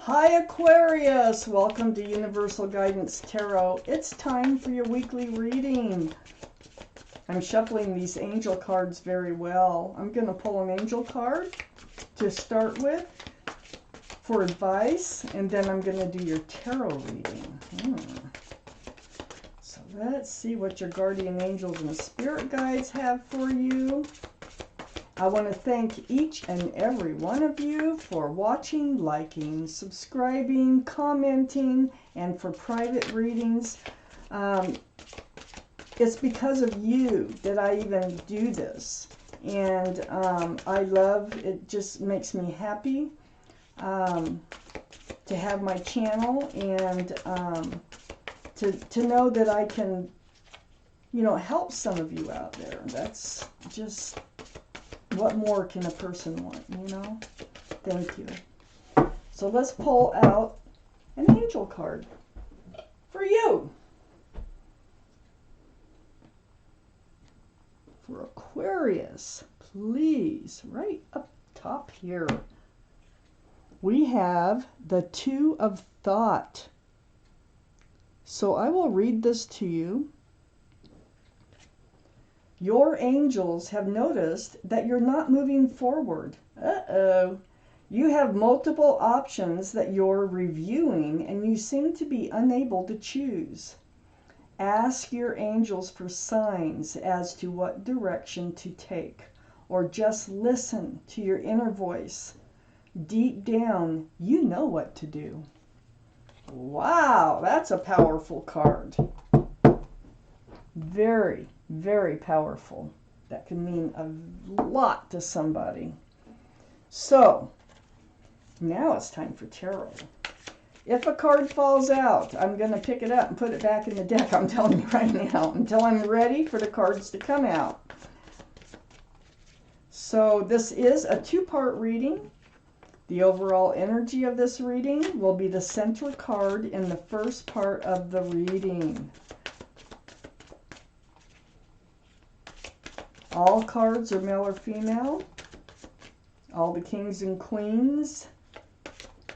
Hi Aquarius, welcome to Universal Guidance Tarot. It's time for your weekly reading. I'm shuffling these angel cards very well. I'm going to pull an angel card to start with for advice, and then I'm going to do your tarot reading. So let's see what your guardian angels and spirit guides have for you. I want to thank each and every one of you for watching, liking, subscribing, commenting, and for private readings. It's because of you that I even do this. And I love, it just makes me happy to have my channel and to know that I can, help some of you out there. That's just... what more can a person want, Thank you. So let's pull out an angel card for you. For Aquarius, please, right up top here, we have the Two of Thought. So I will read this to you. Your angels have noticed that you're not moving forward. Uh-oh. You have multiple options that you're reviewing, and you seem to be unable to choose. Ask your angels for signs as to what direction to take, or just listen to your inner voice. Deep down, you know what to do. Wow, that's a powerful card. Very, very powerful. That can mean a lot to somebody. So, now it's time for tarot. If a card falls out, I'm going to pick it up and put it back in the deck. I'm telling you right now, until I'm ready for the cards to come out. So, this is a two-part reading. The overall energy of this reading will be the central card in the first part of the reading. All cards are male or female. All the kings and queens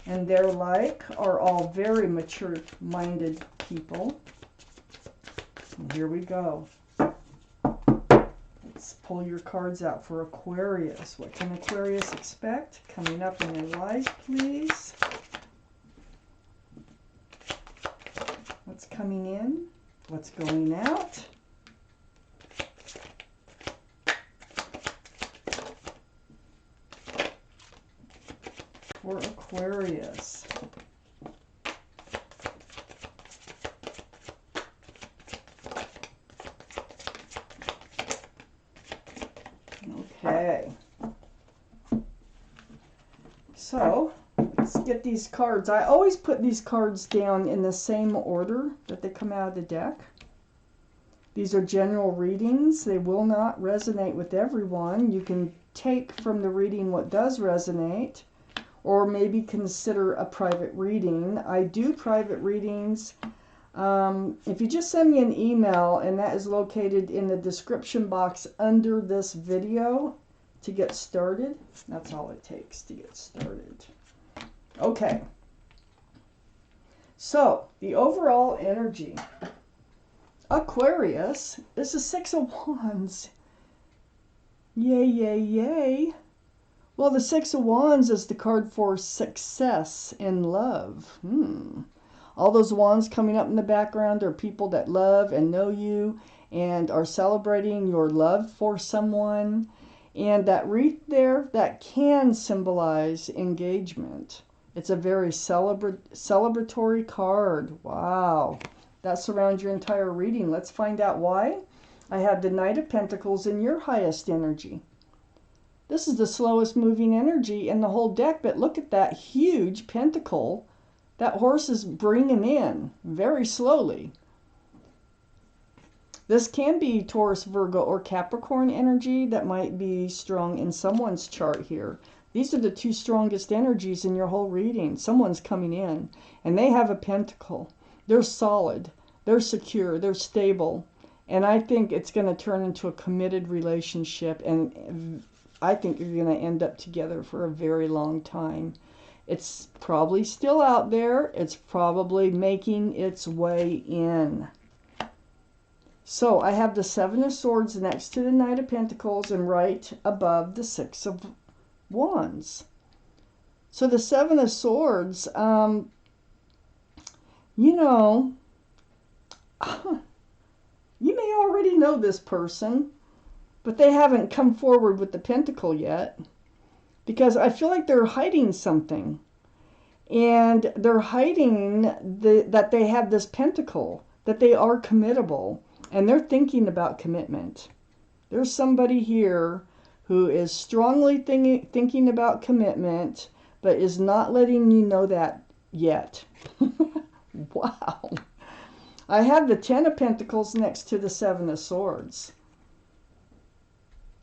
and their like are all very mature-minded people. And here we go. Let's pull your cards out for Aquarius. What can Aquarius expect coming up in their life, please? What's coming in? What's going out? For Aquarius. Okay. So, let's get these cards. I always put these cards down in the same order that they come out of the deck. These are general readings. They will not resonate with everyone. You can take from the reading what does resonate, or maybe consider a private reading. I do private readings. If you just send me an email, and that is located in the description box under this video to get started. That's all it takes to get started. Okay. So, the overall energy. Aquarius is the Six of Wands. Yay, yay, yay. Well, the Six of Wands is the card for success in love. All those wands coming up in the background are people that love and know you and are celebrating your love for someone. And that wreath there, that can symbolize engagement. It's a very celebratory card. Wow. That surrounds your entire reading. Let's find out why. I have the Knight of Pentacles in your highest energy. This is the slowest moving energy in the whole deck, but look at that huge pentacle that horse is bringing in very slowly. This can be Taurus, Virgo, or Capricorn energy that might be strong in someone's chart here. These are the two strongest energies in your whole reading. Someone's coming in, and they have a pentacle. They're solid, they're secure, they're stable, and I think it's going to turn into a committed relationship, and I think you're going to end up together for a very long time. It's probably still out there. It's probably making its way in. So I have the Seven of Swords next to the Knight of Pentacles and right above the Six of Wands. So the Seven of Swords, you know, you may already know this person, but they haven't come forward with the Pentacle yet, because I feel like they're hiding something. And they're hiding that they have this Pentacle, that they are committable, and they're thinking about commitment. There's somebody here who is strongly thinking about commitment, but is not letting you know that yet. Wow. I have the Ten of Pentacles next to the Seven of Swords.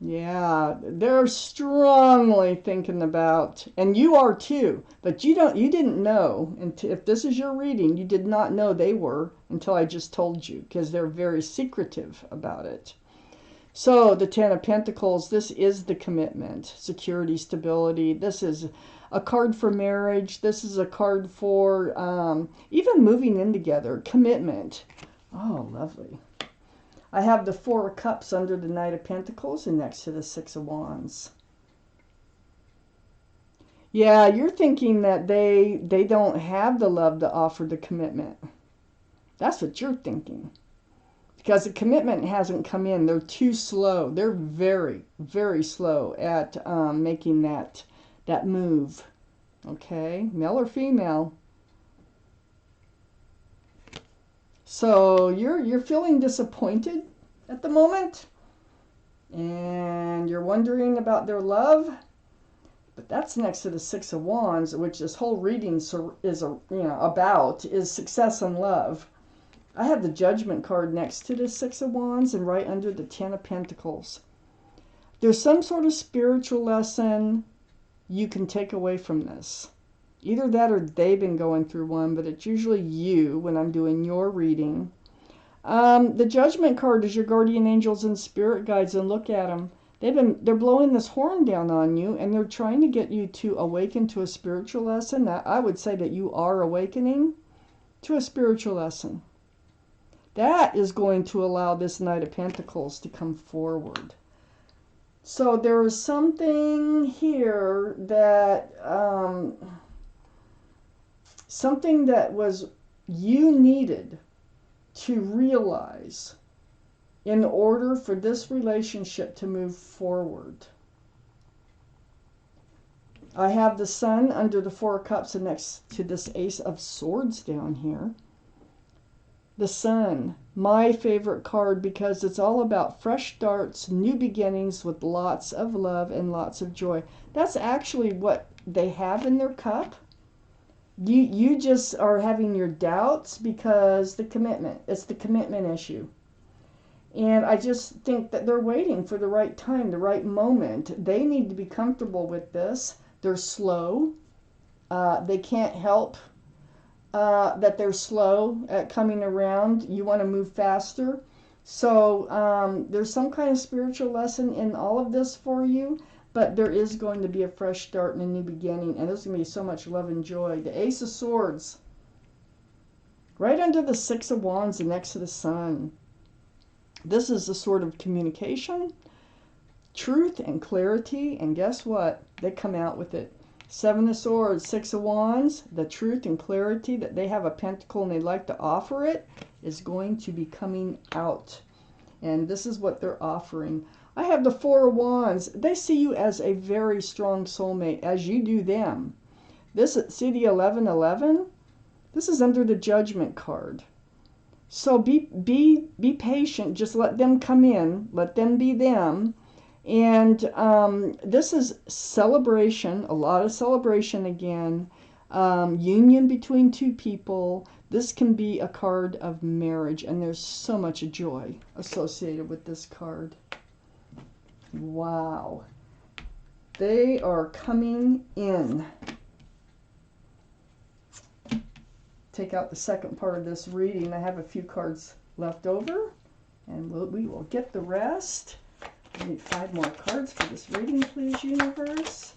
Yeah, they're strongly thinking about, and you are too, but you didn't know, and if this is your reading, you did not know they were until I just told you, because they're very secretive about it. So the Ten of Pentacles, this is the commitment, security, stability. This is a card for marriage. This is a card for even moving in together, commitment. Oh, lovely. I have the Four of Cups under the Knight of Pentacles and next to the Six of Wands. Yeah, you're thinking that they don't have the love to offer the commitment. That's what you're thinking. Because the commitment hasn't come in. They're too slow. They're very, very slow at making that move. Okay, male or female. So you're feeling disappointed at the moment, and you're wondering about their love, but that's next to the Six of Wands, which this whole reading is about is success and love. I have the Judgment card next to the Six of Wands and right under the Ten of Pentacles. There's some sort of spiritual lesson you can take away from this. Either that or they've been going through one, but it's usually you when I'm doing your reading. The Judgment card is your guardian angels and spirit guides, and look at them. They're blowing this horn down on you, and they're trying to get you to awaken to a spiritual lesson. I would say that you are awakening to a spiritual lesson. That is going to allow this Knight of Pentacles to come forward. So there is something here that something that was you needed to realize in order for this relationship to move forward. I have the Sun under the Four of Cups and next to this Ace of Swords down here. The Sun, my favorite card, because it's all about fresh starts, new beginnings with lots of love and lots of joy. That's actually what they have in their cup. You just are having your doubts because it's the commitment issue. And I just think that they're waiting for the right time, the right moment. They need to be comfortable with this. They're slow. They can't help that they're slow at coming around. You want to move faster. So there's some kind of spiritual lesson in all of this for you. But there is going to be a fresh start and a new beginning. And there's going to be so much love and joy. The Ace of Swords. Right under the Six of Wands and next to the Sun. This is the sort of communication, truth, and clarity. And guess what? They come out with it. Seven of Swords, Six of Wands. The truth and clarity that they have a pentacle and they'd like to offer it is going to be coming out. And this is what they're offering. I have the Four of Wands. They see you as a very strong soulmate, as you do them. This, see the 1111? This is under the Judgment card. So be patient. Just let them come in. Let them be them. And this is celebration, a lot of celebration again. Union between two people. This can be a card of marriage, and there's so much joy associated with this card. Wow. They are coming in. Take out the second part of this reading. I have a few cards left over, and we will get the rest. I need 5 more cards for this reading, please, universe.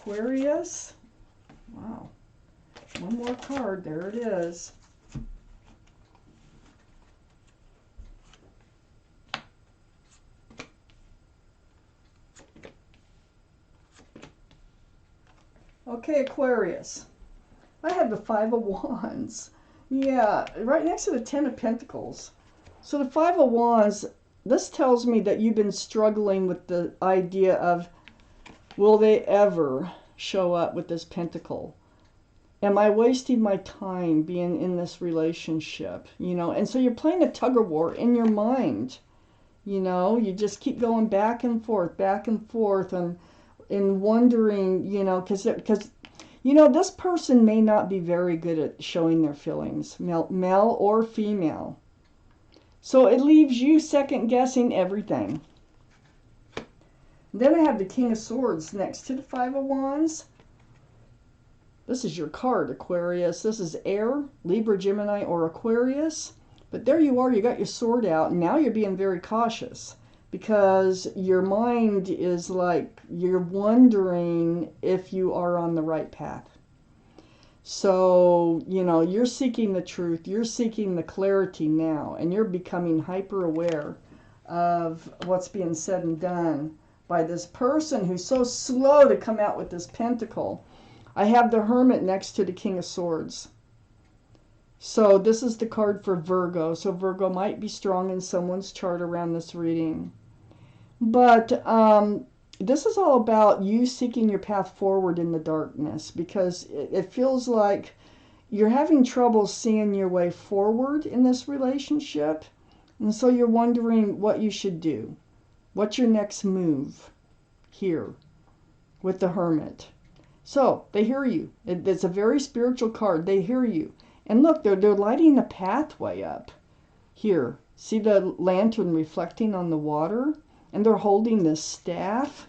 Aquarius. Wow. One more card. There it is. Okay, Aquarius. I have the Five of Wands. Yeah, right next to the Ten of Pentacles. So the Five of Wands, this tells me that you've been struggling with the idea of, will they ever show up with this pentacle? Am I wasting my time being in this relationship? You know, and so you're playing a tug of war in your mind. You know, you just keep going back and forth, and wondering, you know, because you know, this person may not be very good at showing their feelings, male or female. So it leaves you second guessing everything. Then I have the King of Swords next to the Five of Wands. This is your card, Aquarius. This is air, Libra, Gemini, or Aquarius. But there you are, you got your sword out, and now you're being very cautious because your mind is like, you're wondering if you are on the right path. So, you know, you're seeking the truth, you're seeking the clarity now, and you're becoming hyper aware of what's being said and done by this person who's so slow to come out with this pentacle. I have the Hermit next to the King of Swords. So this is the card for Virgo. So Virgo might be strong in someone's chart around this reading. But this is all about you seeking your path forward in the darkness, because it feels like you're having trouble seeing your way forward in this relationship. And so you're wondering what you should do. What's your next move here with the Hermit? So they hear you. It's a very spiritual card. They hear you. And look, they're lighting a pathway up here. See the lantern reflecting on the water? And they're holding this staff.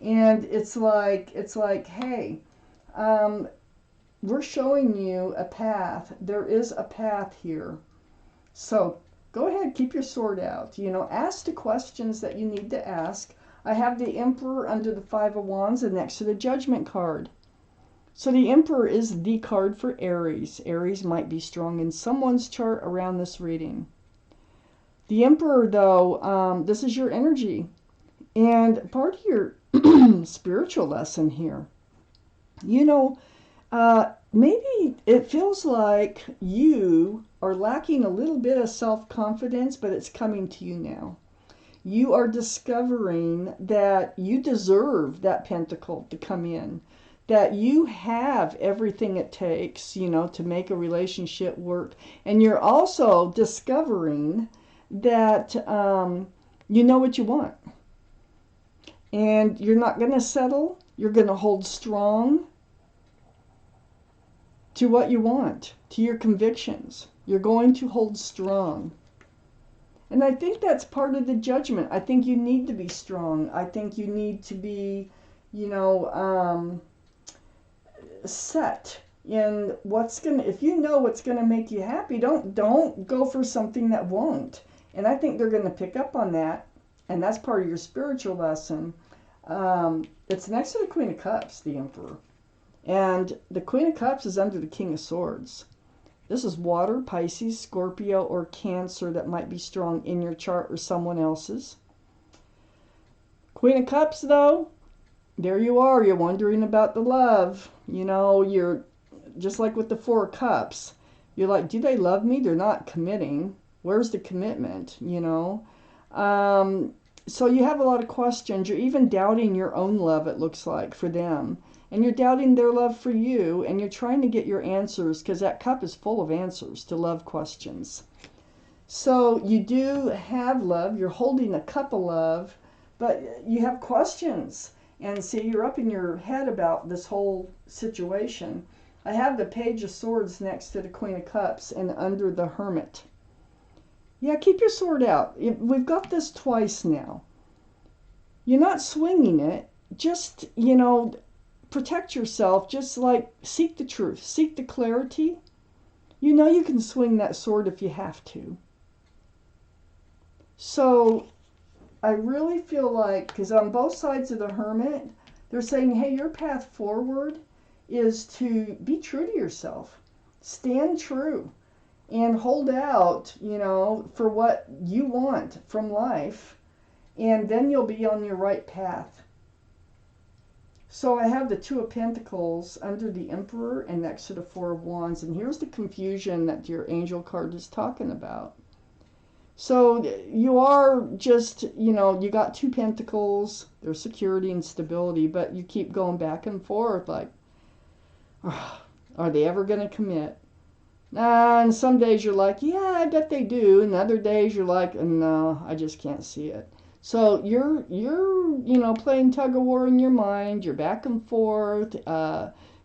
And it's like, hey, we're showing you a path. There is a path here. So go ahead, keep your sword out. You know, ask the questions that you need to ask. I have the Emperor under the Five of Wands and next to the Judgment card. So the Emperor is the card for Aries. Aries might be strong in someone's chart around this reading. The Emperor, though, this is your energy. And part of your spiritual lesson here. You know, maybe it feels like you are lacking a little bit of self-confidence, but it's coming to you now. You are discovering that you deserve that pentacle to come in, that you have everything it takes, you know, to make a relationship work. And you're also discovering that you know what you want. And you're not going to settle. You're going to hold strong to what you want, to your convictions. You're going to hold strong. And I think that's part of the judgment. I think you need to be strong. I think you need to be, you know, set in what's going to, if you know what's going to make you happy, don't go for something that won't. And I think they're going to pick up on that. And that's part of your spiritual lesson. It's next to the Queen of Cups, the Emperor. And the Queen of Cups is under the King of Swords. This is water, Pisces, Scorpio, or Cancer that might be strong in your chart or someone else's. Queen of Cups, though, there you are. You're wondering about the love. You know, you're just like with the Four of Cups. You're like, do they love me? They're not committing. Where's the commitment, you know? So you have a lot of questions. You're even doubting your own love, it looks like, for them. And you're doubting their love for you, and you're trying to get your answers, because that cup is full of answers to love questions. So you do have love. You're holding a cup of love, but you have questions. And see, you're up in your head about this whole situation. I have the Page of Swords next to the Queen of Cups and under the Hermit. Yeah, keep your sword out. We've got this twice now. You're not swinging it. Just, you know, protect yourself. Just like seek the truth. Seek the clarity. You know you can swing that sword if you have to. So I really feel like, because on both sides of the Hermit, They're saying, hey, your path forward is to be true to yourself. Stand true and hold out, for what you want from life, and then you'll be on your right path. So I have the Two of Pentacles under the Emperor and next to the Four of Wands, and here's the confusion that your angel card is talking about. So you are just, you got two pentacles, there's security and stability, but you keep going back and forth like, oh, are they ever going to commit? And some days you're like, yeah, I bet they do. And other days you're like, no, I just can't see it. So you're playing tug of war in your mind. You're back and forth,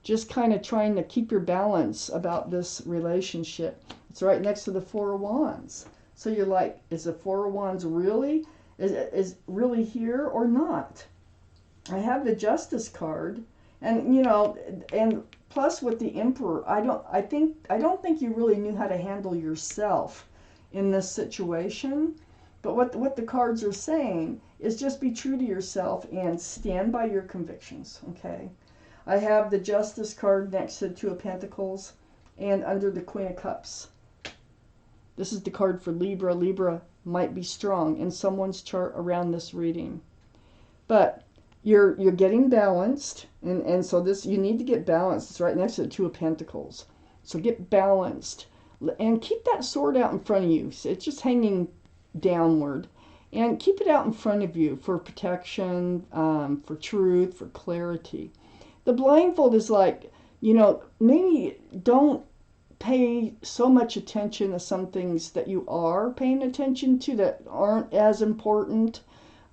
just kind of trying to keep your balance about this relationship. It's right next to the Four of Wands. So you're like, is the Four of Wands really, is really here or not? I have the Justice card, and and plus with the Emperor, I don't think you really knew how to handle yourself in this situation. But what the cards are saying is just be true to yourself and stand by your convictions, okay? I have the Justice card next to the Two of Pentacles and under the Queen of Cups. This is the card for Libra. Libra might be strong in someone's chart around this reading. But you're getting balanced, and so this, you need to get balanced. It's right next to the Two of Pentacles. So get balanced and keep that sword out in front of you. So it's just hanging downward, and keep it out in front of you for protection, for truth, for clarity. The blindfold is like, maybe don't pay so much attention to some things that you are paying attention to that aren't as important.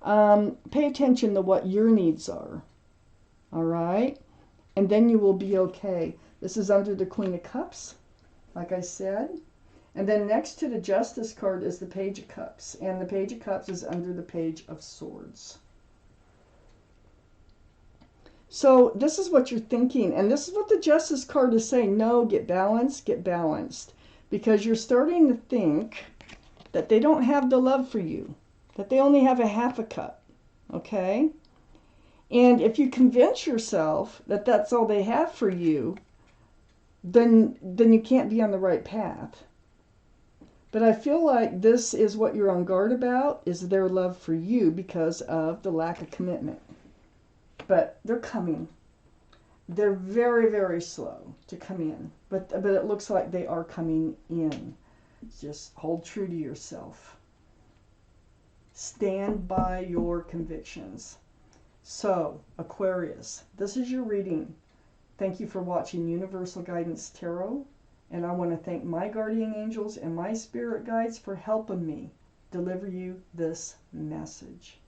Pay attention to what your needs are. All right? And then you will be okay. This is under the Queen of Cups, like I said. And then next to the Justice card is the Page of Cups. And the Page of Cups is under the Page of Swords. So this is what you're thinking. And this is what the Justice card is saying. No, get balanced, get balanced. Because you're starting to think that they don't have the love for you. That they only have a half a cup. Okay? And if you convince yourself that that's all they have for you, then you can't be on the right path. But I feel like this is what you're on guard about, is their love for you because of the lack of commitment. But they're coming. They're very, very slow to come in. But it looks like they are coming in. Just hold true to yourself. Stand by your convictions. So, Aquarius, this is your reading. Thank you for watching Universal Guidance Tarot. And I want to thank my guardian angels and my spirit guides for helping me deliver you this message.